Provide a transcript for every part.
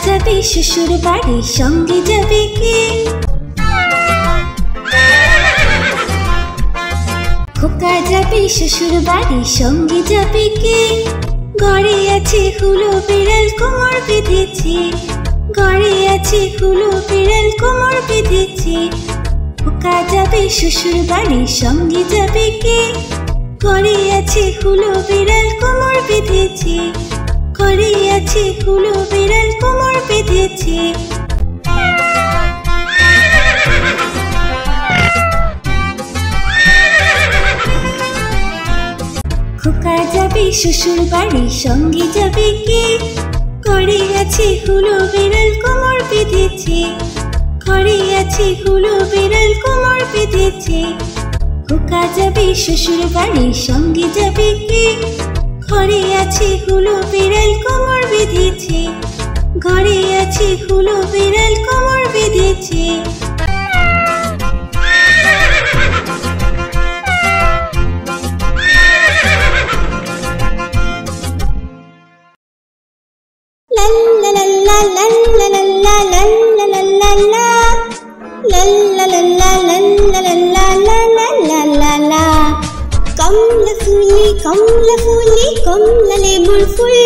যাবে শ্বশুর বাড়ি, সঙ্গে যাবে কে? খোকা যাবে শ্বশুর বাড়ি, সঙ্গে যাবে কে? ঘরে আছে হুলো বিড়াল, কোমর বেঁধেছে। ঘরে আছে হুলো বিড়াল, কোমর বেঁধেছে। খোকা যাবে শ্বশুর বাড়ি, সঙ্গে যাবে কে? ঘরে আছে হুলো বিড়াল, কোমর বেঁধেছে। ঘরে আছে হুলো বিড়াল, কোমর বেঁধেছে। খোকা যাবে শ্বশুর বাড়ি, সঙ্গে যাবে কে? ঘরে আছে হুলো বিড়াল, কোমর বেঁধেছে। ঘরে আছে হুলো বিড়াল, কোমর বেঁধেছে। খোকা যাবে শ্বশুর বাড়ি, সঙ্গে যাবে কে? ঘরে আছে হুলো বিড়াল, কোমর বেঁধেছে। ঘরে আছে হুলো বিড়াল, কোমর বেঁধেছে। কমলা ফুলি কমলা লেবুর ফুল,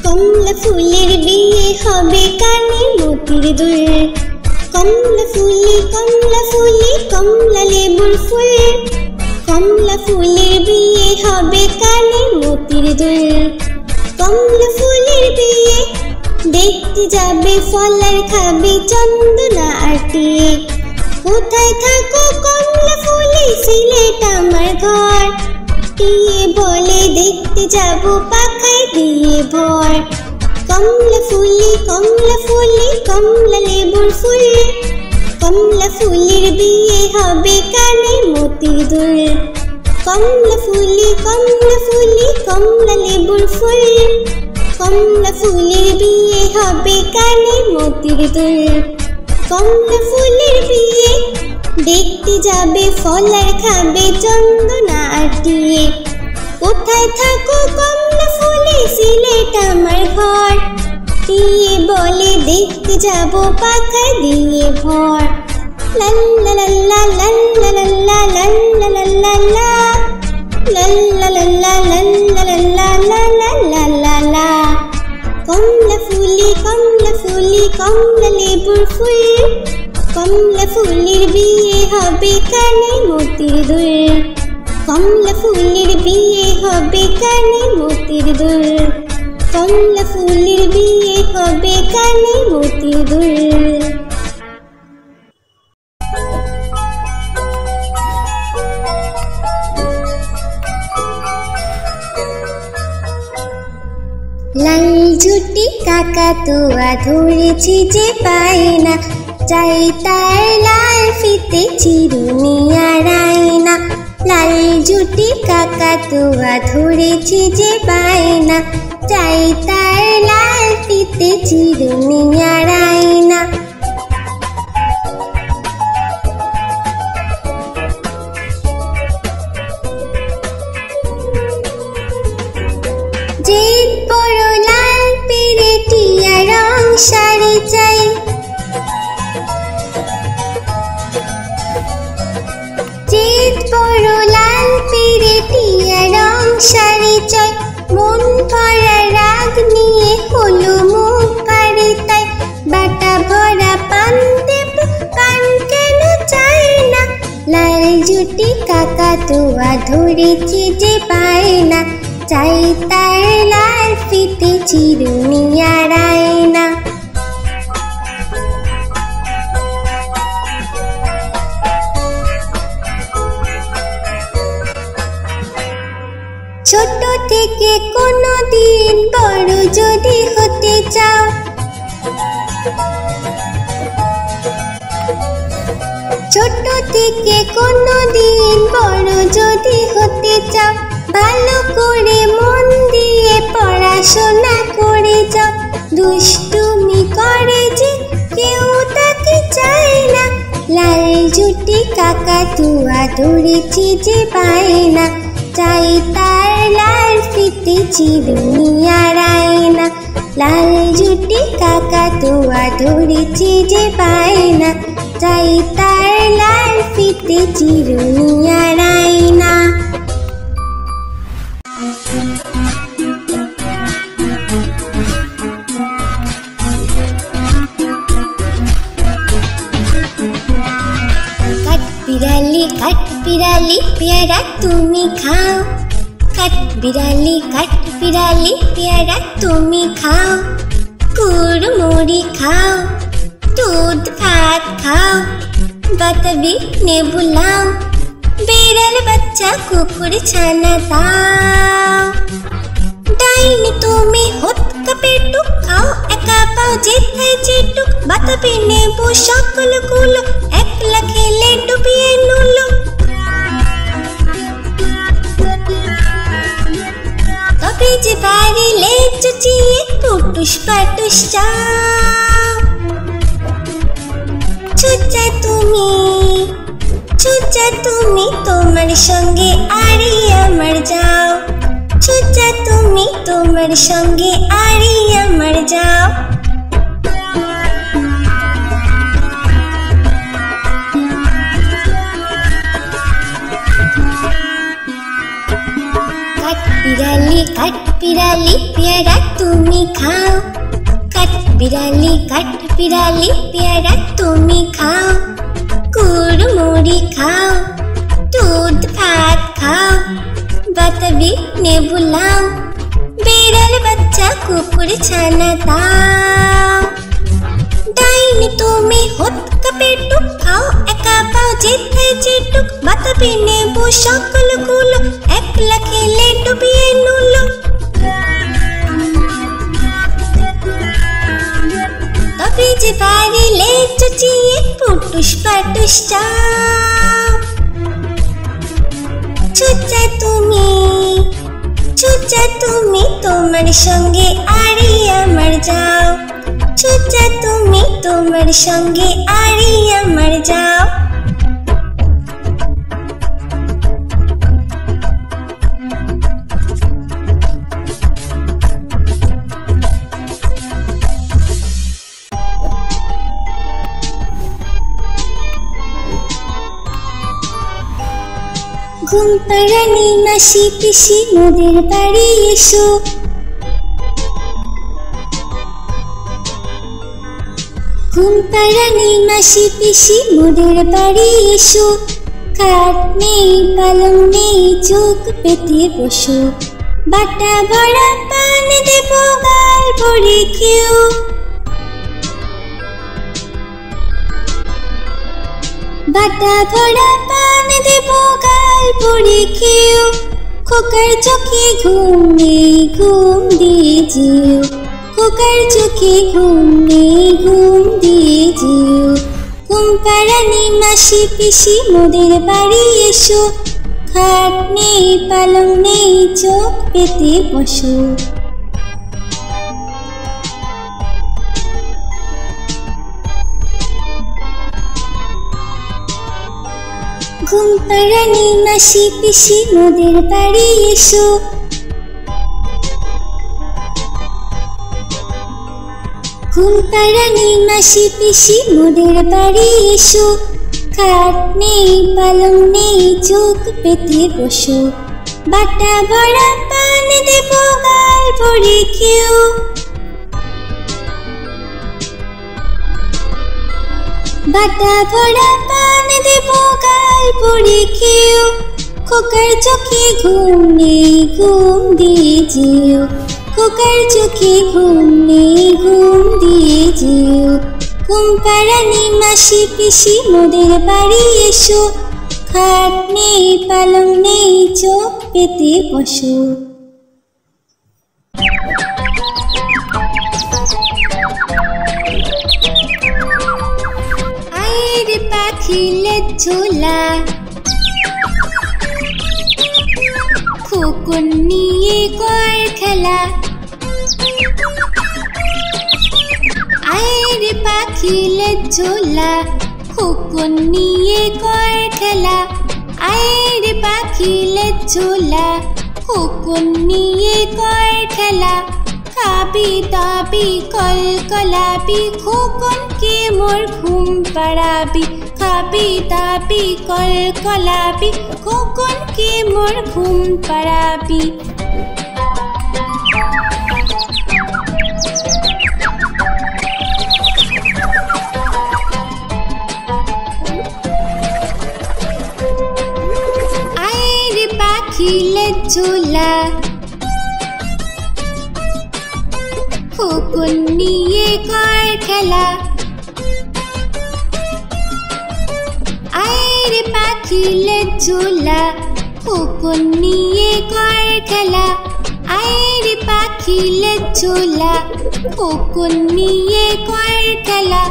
কমলা ফুলের বিয়ে হবে কানে মতির দুল। কমলা ফুলি কমলা লেবুর ফুল, কমলা ফুলের বিয়ে হবে কানে মতির দুল। কমলা ফুলের বিয়ে দেখতে যাবে ফল আর খাবে চন্দনা আটি। কোথায় থাকো কমলা ফুলি, সিলেট আমার ঘর। টিয়ে বলে দেখতে যাবো পাখায় দিয়ে ভর। কমলা ফুলি কমলা লেবুর ফুল, কমলা ফুলের বিয়ে হবে কানে মতির দুল। কমলা ফুলি কমলা লেবুর ফুল, কমলা ফুলের বিয়ে হবে কানে মতির দুল। কমলা ফুলের বিয়ে দেখতে যাবে ফল আর খাবে চন্দনা আটি। কোথায় থাকো কমলা ফুলি, সিলেট আমার ঘর। টিয়ে বলে দেখতে যাবো পাখায় দিয়ে ভর। লাল্লা লাল্লা লাল্লা লাল্লা লাল্লা লাল্লা লাল্লা লাল্লা লাল্লা লাল্লা লাল্লা লা। কমলা ফুলি কমলা লেবুর ফুল, কমলা ফুলের বিয়ে হবে কানে মতির দুল। কমলা ফুলের বিয়ে হবে কানে মতির দুল। কমলা ফুলের বিয়ে হবে কানে মতির দুল। লাল ঝুটি কাকাতুয়া ধরেছি যে পায় না, চাই তার লাল ফিতে চিরুনি আর আয়না। লাল ঝুটি কাকাতুয়া ধরেছি যে পায় না, চাই তার লাল ফিতে চিরুনি আর আয়না। যে বড় লাল পেরেটিয়া রং শাড়ি চাই, যে বড় লাল পেরেটিয়া রং শাড়ি চাই। মন ভরা রাগ নিয়ে হলো মুখ ভারী তাই, বাটা ভরা পান দেব পান কেন চাই না। লাল ঝুটি কাকাতুয়া ধরেছি যে পায় না, চাই তার লাল ফিতে চিরুনি আর আয়না। ছোট থেকে কোনো দিন বড় যদি হতে চাও, ছোট থেকে কোনো দিন বড় যদি হতে চাও, ভালো করে মন দিয়ে পড়াশোনা করে যাও। দুষ্টুমি করে যে কেউ তাকে চায় না, লাল ঝুটি কাকাতুয়া ধরেছি যে পায় না, চাই তার লাল ফিতে চিরুনি আর আয়না। লাল জুটি কাকাতুয়া ধরেছে যে বায়না, চাই তার লাল ফিতে চিরুনি আর আয়না। কাঠবিড়ালি পেয়ারা তুমি খাও, কাঠবিড়ালি পেয়ারা তুমি খাও, কুড়মুড়ি খাও, দুধ ভাত খাও, বাতাবি নেবু লাও, বিড়াল বাচ্চা কুকুর ছানা দাও। ডাইনি তুমি হুৎকা পেটুক খাও, একা পাও যেথায় যেটুক, বাতাবি নেবু সকলগুলো একলা খেলে ডুবিয়ে নুলো। তবে যে বাড়িলে চুচিয়ে পুটুস পাটুস চাও। চুচা তুমি তোমার সঙ্গে আরি আমার যাও, চুচা তুমি তোমার সঙ্গে আরি আমার যাও। কাঠবিড়ালি পেয়ারা তুমি খাও, কাঠবিড়ালি পেয়ারা তুমি খাও, কুড়মুড়ি খাও, দুধ ভাত খাও, বাতাবি নেবু লাও, বিড়াল বাচ্চা কুকুর ছানা দাও। ডাইনি তুমি হুৎকা পেটুক খাও, একা পাও যেথায় যেটুক, বাতাবি নেবু সকলগুলো একলা খেলে ডুবিয়ে নুলো। তবে যে বাড়িলে চুচিয়ে পুটুস পাটুস চাও। চুচা তুমি তোমার সঙ্গে আরি আমার যাও, চুচা তুমি তোমার সঙ্গে আরি আমার যাও। ঘুম পাড়ানি মাসি পিসি মোদের বাড়ি এসো, ঘুম পাড়ানি মাসি পিসি মোদের বাড়ি এসো, খাট নেই পালং নেই চোখ পেতে বসো, বাটা ভরা পান দেব গাল ভরে খেও। বাটা ভরা পান দেব গাল ভরে খেও, খোকার চোখে ঘুম নেই ঘুম দিয়ে যেও, খোকার চোখে ঘুম নেই ঘুম দিয়ে যেও। ঘুম পাড়ানি মাসি পিসি মোদের বাড়ি এসো, খাট নেই পালং নেই চোখ পেতে বসো। ঘুম পাড়ানি মাসি পিসি মোদের বাড়ি এসো, ঘুম পাড়ানি মাসি পিসি মোদের বাড়ি এসো, খাট নেই পালং নেই চোখ পেতে বসো, বাটা ভরা পান দেব গাল ভরে খেও। বাটা ভরা পান দেব গাল ভরে খেও, খোকার চোখে ঘুম নেই ঘুম দিয়ে যেও, খোকার চোখে ঘুম নেই ঘুম দিয়ে যেও। ঘুম পাড়ানি মাসি পিসি মোদের বাড়ি এসো, খাট নেই পালং নেই চোখ পেতে বসো। আয়ের পাখিলে ঝোলা, খোকন নিয়ে কর খেলা, আয়ের পাখিলে ঝোলা, খোকন নিয়ে কর খেলা, আয়ের পাখিলে ঝোলা, খোকন নিয়ে কর খেলা, খাবি দাবি কলকলাবি খোকনকে মোর ঘুম পাড়াবি খাবি দাবি কলকলাবি খোকনকে মোর ঘুম পাড়াবি আয়ের পাখিলে ঝোলা খোকন নিয়ে কর খেলা আয়ের পাখিলে ঝোলা খোকন নিয়ে কর খেলা আয়ের পাখিলে ঝোলা খোকন নিয়ে কর খেলা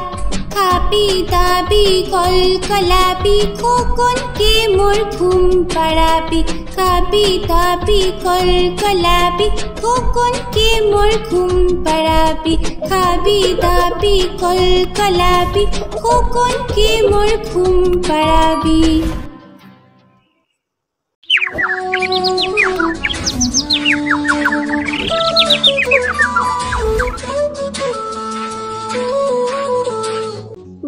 খাবি দাবি কলকলাবি খোকনকে মোর ঘুম পাড়াবি খাবি দাবি কলকলাবি খোকনকে মোর ঘুম পাড়াবি খাবি দাবি কলকলাবি খোকনকে মোর ঘুম পাড়াবি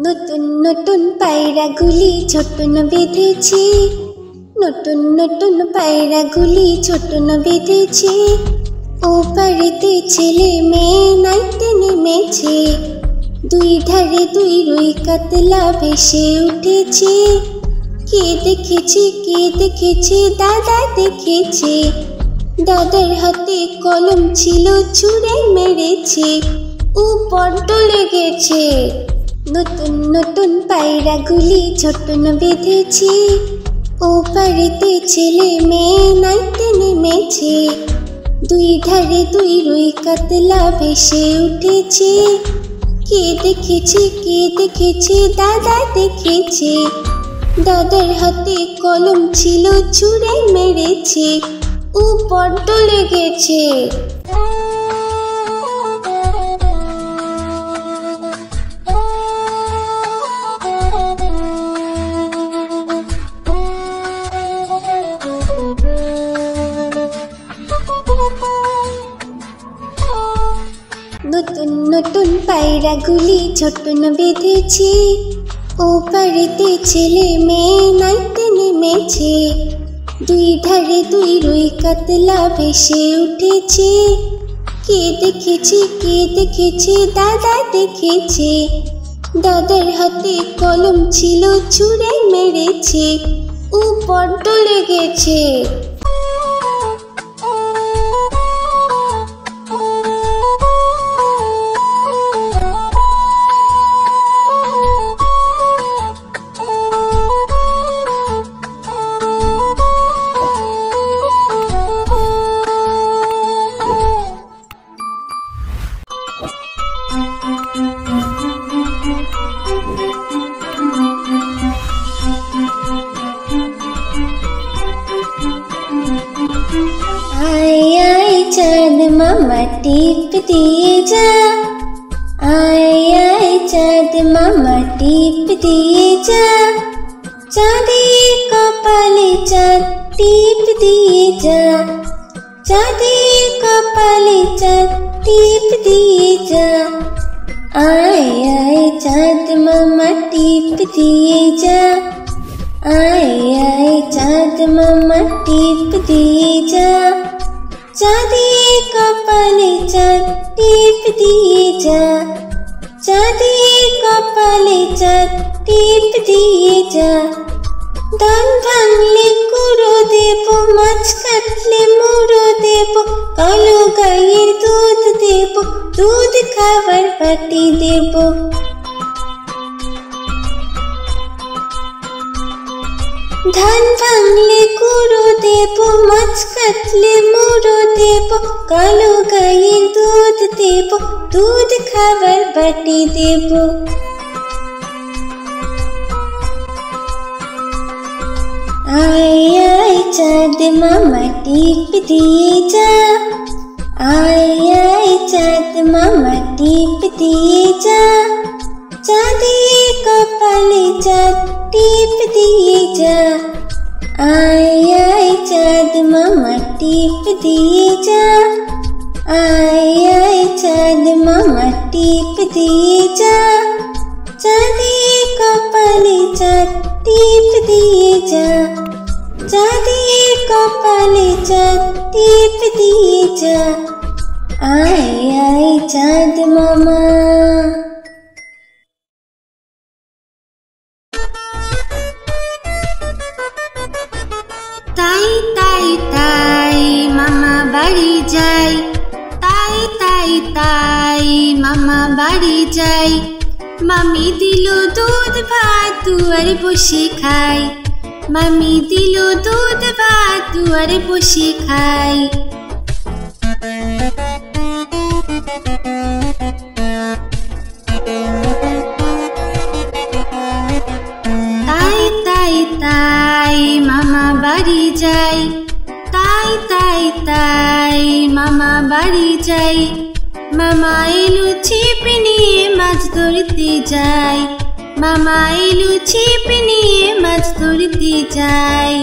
নতুন নতুন পায়রাগুলি ছোটন বেঁধেছি নতুন নতুন পায়রাগুলি ছোটন বেঁধেছি ও পাড়েতে ছেলে মেয়ে নাইতে নেমেছে দুই ধারে দুই রুই কাতলা ভেসে উঠেছে কে দেখেছে দাদা দেখেছে দাদার হাতে কলম ছিল ছুঁড়ে মেরেছে ও বড্ড লেগেছে নতুন নতুন পায়রাগুলি ছোটন বেঁধেছি ও পাড়েতে ছেলে মেয়ে নাইতে নেমেছে দুই ধারে দুই রুই কাতলা ভেসে উঠেছে কে দেখেছে দাদা দেখেছে দাদার হাতে কলম ছিল ছুঁড়ে মেরেছে ও বড্ড লেগেছে নতুন নতুন পায়রাগুলি ছোটন বেঁধেছি ও পাড়েতে ছেলে মেয়ে নাইতে নেমেছে দুই ধারে দুই রুই কাতলা ভেসে উঠেছে কে দেখেছে দাদা দেখেছে দাদার হাতে কলম ছিল ছুঁড়ে মেরেছে ও বড্ড লেগেছে मामा टीप दिए जा आए चाँद मामा टीप दिए जा चाँदी कपाले चाँद टीप दिए जा चाँदी कपाले चाँद टीप दिए जा आए चाँद मामा टीप दिए जा आए चाँद मामा टीप दिए जा चाँदी कपाले चाँद टीप दिए जा चाँदी कपाले चाँद टीप दिए जा धान भांगले कुड़ो देबो माछ काटले मुड़ो देबो कालो गायेर दूध देबो दूध खाবার बाटी देबो धान भांगले कुड़ो देबो माछ काटले मुड़ो देबो कालो गायेर दूध देबो दूध खाবার बाटी देबो आए चाँद मामा टीप दिए जा आए चाँद मामा टीप दिए जा चाँदी कपाले चाँद टीप दिए जा आए चाँद मामा टीप दिए जा आय आय चाँद मामा टीप दिए जा, चाँदी कपाले चाँद टीप दिए जा, चाँदी कपाले चाँद टीप दिए जा, आय आय चाँद मामा। তাই তাই তাই মামা বাড়ি যাই, তাই তাই তাই মামা বাড়ি যাই, মামি দিল দুধ ভাত দুয়ারে বসে খাই, মামি দিল দুধ ভাত দুয়ারে বসে খাই। তাই তাই তাই মামা বাড়ি যাই, তাই তাই তাই মামা বাড়ি যাই, মামা এলো ছিপ নিয়ে মাছ ধরতে যাই, মামা এলো ছিপ নিয়ে মাছ ধরতে যাই।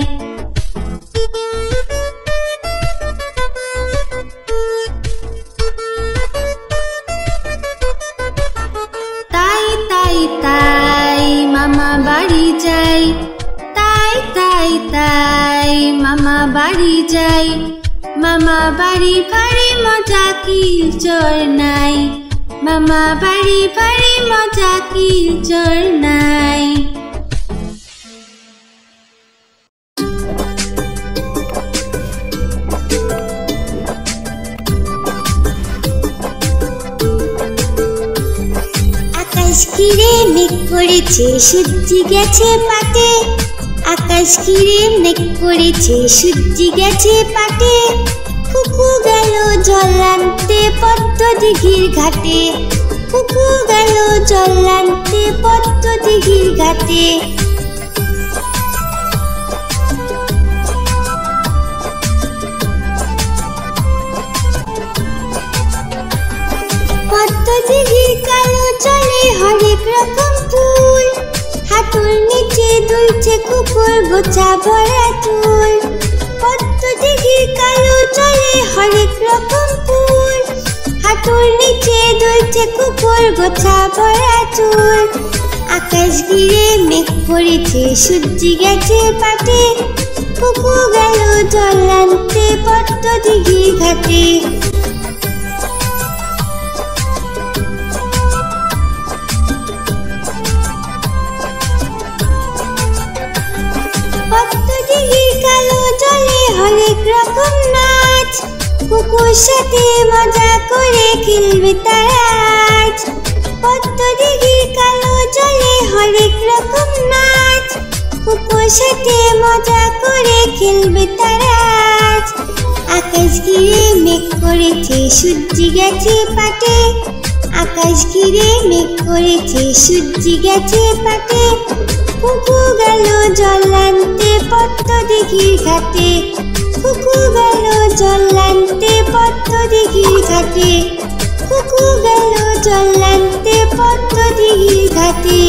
তাই তাই তাই মামা বাড়ি যাই, তাই তাই তাই মামা বাড়ি যাই, মামা বাড়ি ভারী মজা কি জোর নাই, মামা বাড়ি ভারী মজা কি জোর নাই। আকাশ ঘিরে মেঘ করেছে সূর্যি গেছে পাটে, আকাশ ঘিরে মেঘ করেছে সূর্যি গেছে পাটে, কুকু গেল জল আনতে পদ্ম দিঘির ঘাটে, কুকু গেল জল আনতে পদ্ম দিঘির ঘাটে। পদ্ম দিঘির কালো জলে হরেক রকম ফুল, হাঁটুর নিচে দুলছে কুকুর গোছা ভরা চুল, পদ্ম দিঘির কালো জলে হরেক রকম ফুল, হাঁটুর নিচে দুলছে কুকুর গোছা ভরা চুল। আকাশ ঘিরে মেঘ করেছে সূর্যি গেছে পাটে, কুকু গেল জল আনতে পদ্ম দিঘির ঘাটে। পদ্ম দিঘির কালো জলে হরেক রকম নাচ, কুকুর সাথে মজা করে খেলবে তারা আজ। পদ্ম দিঘির কালো জলে হরেক রকম নাচ, কুকুর সাথে মজা করে খেলবে তারা আজ। আকাশ ঘিরে মেঘ করেছে সূর্যি গেছে পাটে, আকাশ ঘিরে মেঘ করেছে সূর্যি গেছে পাটে, কুকু গেল জল আনতে পদ্ম দিঘির ঘাটে, কুকু গেল জল আনতে পদ্ম দিঘির ঘাটে, কুকু গেল জল আনতে পদ্ম দিঘির ঘাটে।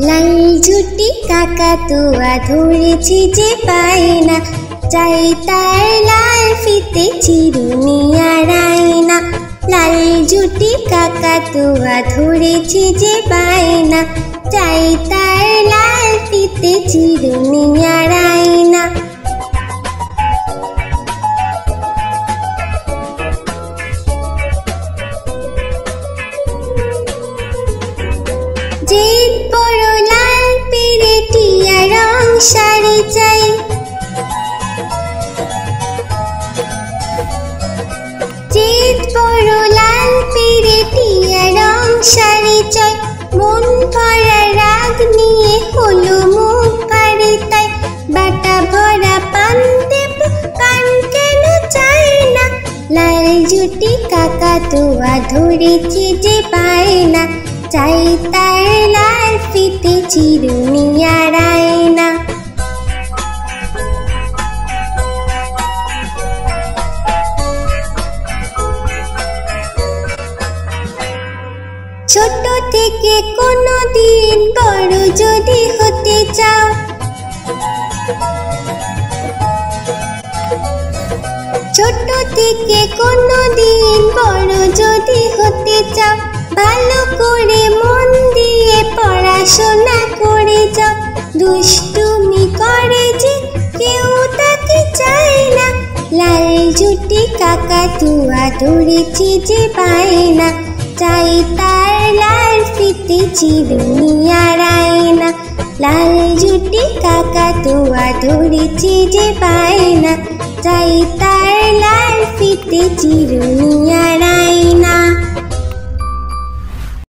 লাল ঝুটি কাকাতুয়া ধরেছে যে পায় না, চাই তার লাল ফিতে চিরুনি আর আয়না। লাল ঝুটি কাকাতুয়া ধরেছে যে পায় না, চাই তার লাল ফিতে চিরুনি আর আয়না। জিদ বড় লাল পেরেটিয়া রং শাড়ি চাই, জিদ বড় লাল পেরেটিয়া রং শাড়ি চাই। মন ভরা রাগ নিয়ে হলো মুখ ভারী তাই, বাটা ভরা পান দেব কান কেন চাই না। লাল ঝুটি কাকাতুয়া ধরেছে যে পায় না, চাই তার লাল ফিতে চিরুনি আর আয়না। ছোট থেকে কোনো দিন বড় যদি হতে চাও, ছোট থেকে কোনো দিন বড় যদি হতে চাও, ভালো করে মন দিয়ে পড়াশোনা করে যাও। দুষ্টুমি করে যে কেউ তাকে চায় না, লাল জুটি কাকাতুয়া ধরেছে যে পায় না, চাই তার লাল ফিতে চিরুনি আর আয়না। লাল জুটি কাকাতুয়া ধরেছে যে পায় না, চাই তার লাল ফিতে চিরুনি আর আয়না।